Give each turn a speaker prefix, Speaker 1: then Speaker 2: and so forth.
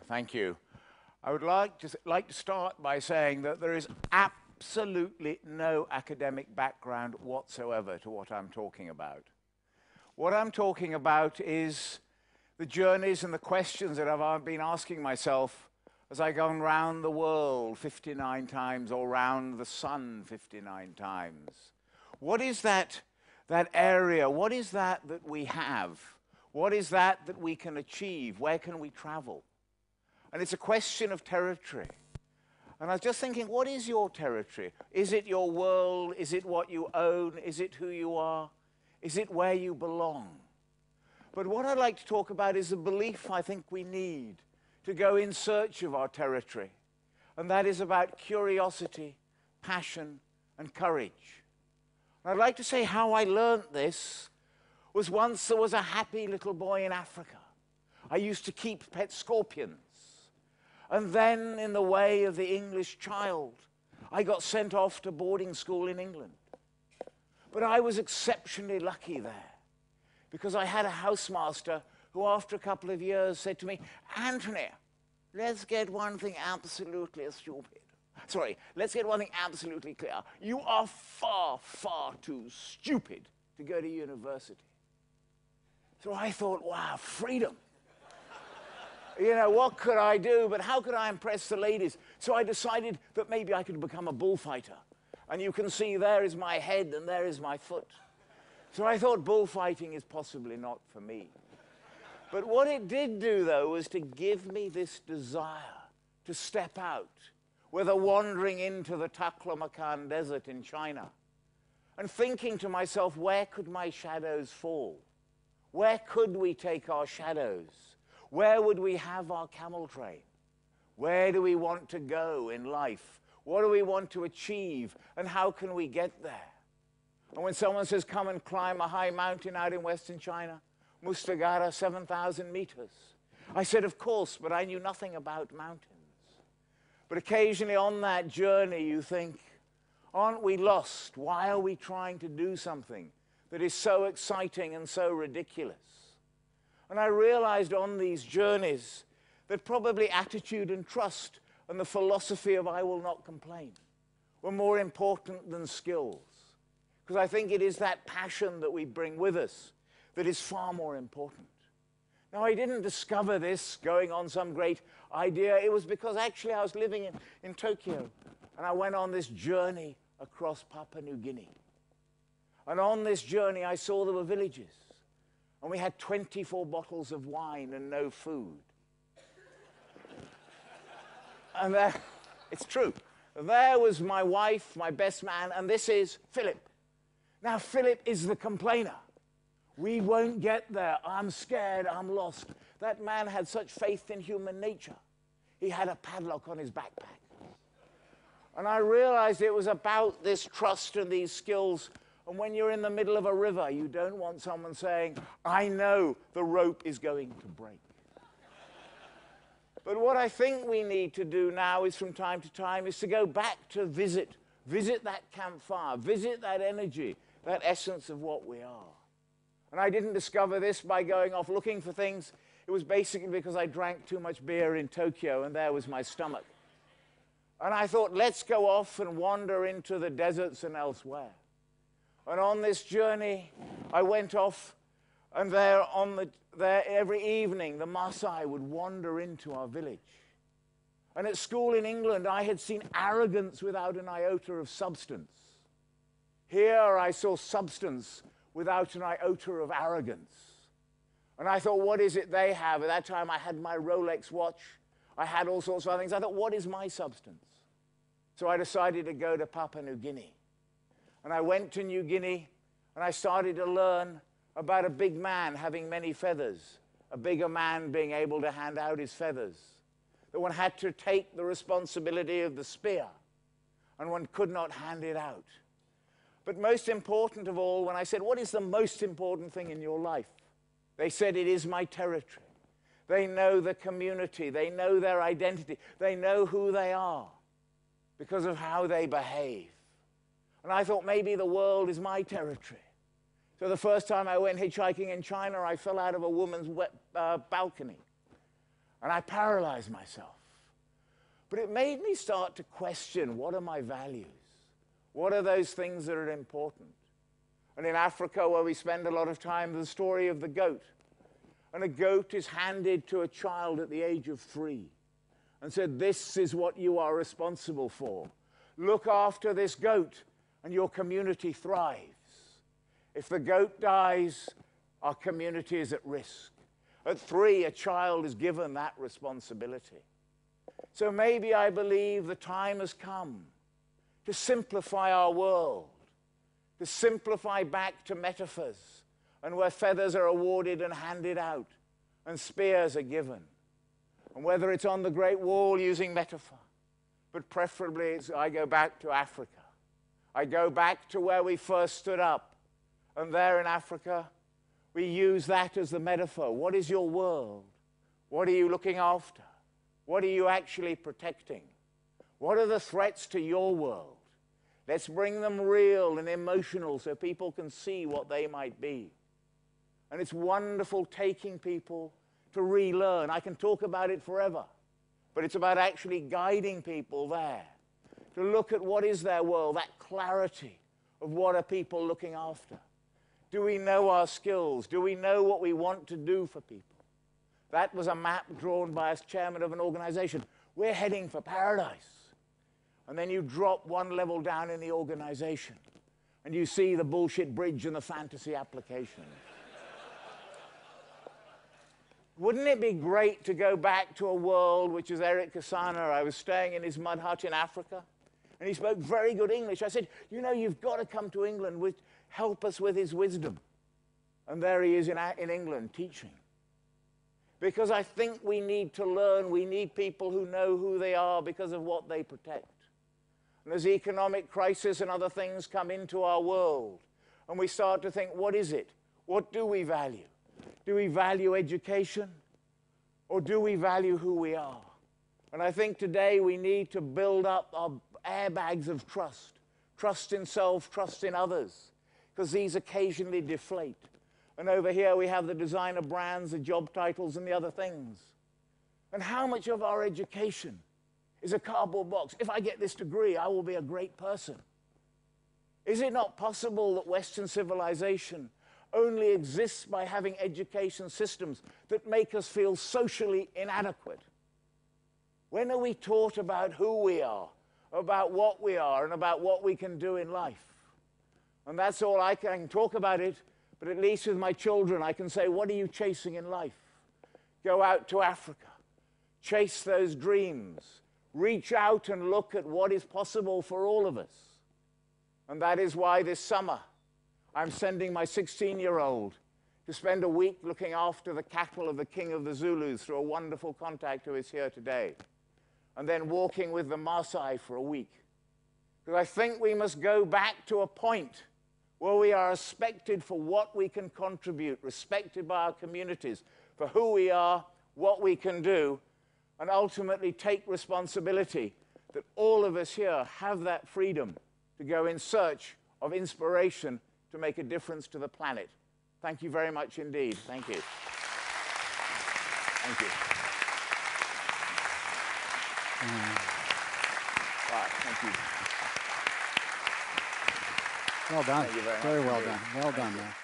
Speaker 1: Thank you. I would like to start by saying that there is absolutely no academic background whatsoever to what I'm talking about. What I'm talking about is the journeys and the questions that I've been asking myself as I've gone round the world 59 times or round the sun 59 times. What is that area? What is that we have? What is that we can achieve? Where can we travel? And it's a question of territory. And I was just thinking, what is your territory? Is it your world? Is it what you own? Is it who you are? Is it where you belong? But what I'd like to talk about is the belief I think we need to go in search of our territory. And that is about curiosity, passion, and courage. And I'd like to say how I learnt this was once there was a happy little boy in Africa. I used to keep pet scorpions. And then, in the way of the English child, I got sent off to boarding school in England. But I was exceptionally lucky there, because I had a housemaster who, after a couple of years, said to me, "Anthony, let's get one thing absolutely stupid. Sorry, let's get one thing absolutely clear. You are far, far too stupid to go to university." So I thought, wow, freedom. You know, what could I do? But how could I impress the ladies? So I decided that maybe I could become a bullfighter. And you can see there is my head and there is my foot. So I thought bullfighting is possibly not for me. But what it did do, though, was to give me this desire to step out, whether wandering into the Taklamakan Desert in China, and thinking to myself, where could my shadows fall? Where could we take our shadows? Where would we have our camel train? Where do we want to go in life? What do we want to achieve? And how can we get there? And when someone says, come and climb a high mountain out in Western China, Mustagara, 7,000 meters, I said, of course, but I knew nothing about mountains. But occasionally on that journey, you think, aren't we lost? Why are we trying to do something that is so exciting and so ridiculous? And I realized on these journeys that probably attitude and trust and the philosophy of I will not complain were more important than skills. Because I think it is that passion that we bring with us that is far more important. Now, I didn't discover this going on some great idea. It was because actually I was living in Tokyo, and I went on this journey across Papua New Guinea. And on this journey, I saw there were villages. And we had 24 bottles of wine and no food. And it's true. There was my wife, my best man, and this is Philip. Now, Philip is the complainer. We won't get there. I'm scared. I'm lost. That man had such faith in human nature. He had a padlock on his backpack. And I realized it was about this trust and these skills. And when you're in the middle of a river, you don't want someone saying, I know the rope is going to break. But what I think we need to do now is from time to time is to go back to visit that campfire, visit that energy, that essence of what we are. And I didn't discover this by going off looking for things. It was basically because I drank too much beer in Tokyo, and there was my stomach. And I thought, let's go off and wander into the deserts and elsewhere. And on this journey, I went off, and there every evening, the Maasai would wander into our village. And at school in England, I had seen arrogance without an iota of substance. Here I saw substance without an iota of arrogance. And I thought, what is it they have? At that time, I had my Rolex watch. I had all sorts of other things. I thought, what is my substance? So I decided to go to Papua New Guinea. And I went to New Guinea, and I started to learn about a big man having many feathers, a bigger man being able to hand out his feathers, that one had to take the responsibility of the spear, and one could not hand it out. But most important of all, when I said, what is the most important thing in your life? They said, it is my territory. They know the community. They know their identity. They know who they are because of how they behave. And I thought maybe the world is my territory. So the first time I went hitchhiking in China, I fell out of a woman's balcony. and I paralyzed myself. But it made me start to question, what are my values? What are those things that are important? And in Africa, where we spend a lot of time, the story of the goat. And a goat is handed to a child at the age of 3 and said, this is what you are responsible for. Look after this goat and your community thrives. If the goat dies, our community is at risk. At 3, a child is given that responsibility. So maybe I believe the time has come to simplify our world, to simplify back to metaphors, and where feathers are awarded and handed out, and spears are given. And whether it's on the Great Wall using metaphor, but preferably I go back to Africa. I go back to where we first stood up, and there in Africa, we use that as the metaphor. What is your world? What are you looking after? What are you actually protecting? What are the threats to your world? Let's bring them real and emotional so people can see what they might be. And it's wonderful taking people to relearn. I can talk about it forever, but it's about actually guiding people there to look at what is their world, that clarity of what are people looking after. Do we know our skills? Do we know what we want to do for people? That was a map drawn by a chairman of an organization. We're heading for paradise. And then you drop one level down in the organization, and you see the bullshit bridge and the fantasy application. Wouldn't it be great to go back to a world which is Eric Kasana? I was staying in his mud hut in Africa, and he spoke very good English. I said, you know, you've got to come to England, help us with his wisdom. And there he is in England teaching. Because I think we need to learn, we need people who know who they are because of what they protect. And as economic crisis and other things come into our world, and we start to think, what is it? What do we value? Do we value education, or do we value who we are? And I think today we need to build up our airbags of trust. Trust in self, trust in others, because these occasionally deflate. And over here we have the designer brands, the job titles, and the other things. And how much of our education is a cardboard box? If I get this degree, I will be a great person. Is it not possible that Western civilization only exists by having education systems that make us feel socially inadequate? When are we taught about who we are, about what we are, and about what we can do in life? And that's all I can talk about it, but at least with my children I can say, what are you chasing in life? Go out to Africa, chase those dreams, reach out and look at what is possible for all of us. And that is why this summer I'm sending my 16-year-old to spend a week looking after the cattle of the king of the Zulus through a wonderful contact who is here today, and then walking with the Maasai for a week. Because I think we must go back to a point where we are respected for what we can contribute, respected by our communities for who we are, what we can do, and ultimately take responsibility that all of us here have that freedom to go in search of inspiration to make a difference to the planet. Thank you very much indeed. Thank you. Thank you. Right, thank you.
Speaker 2: Well done.
Speaker 1: Thank you very much.
Speaker 2: Very well done. Well done, man.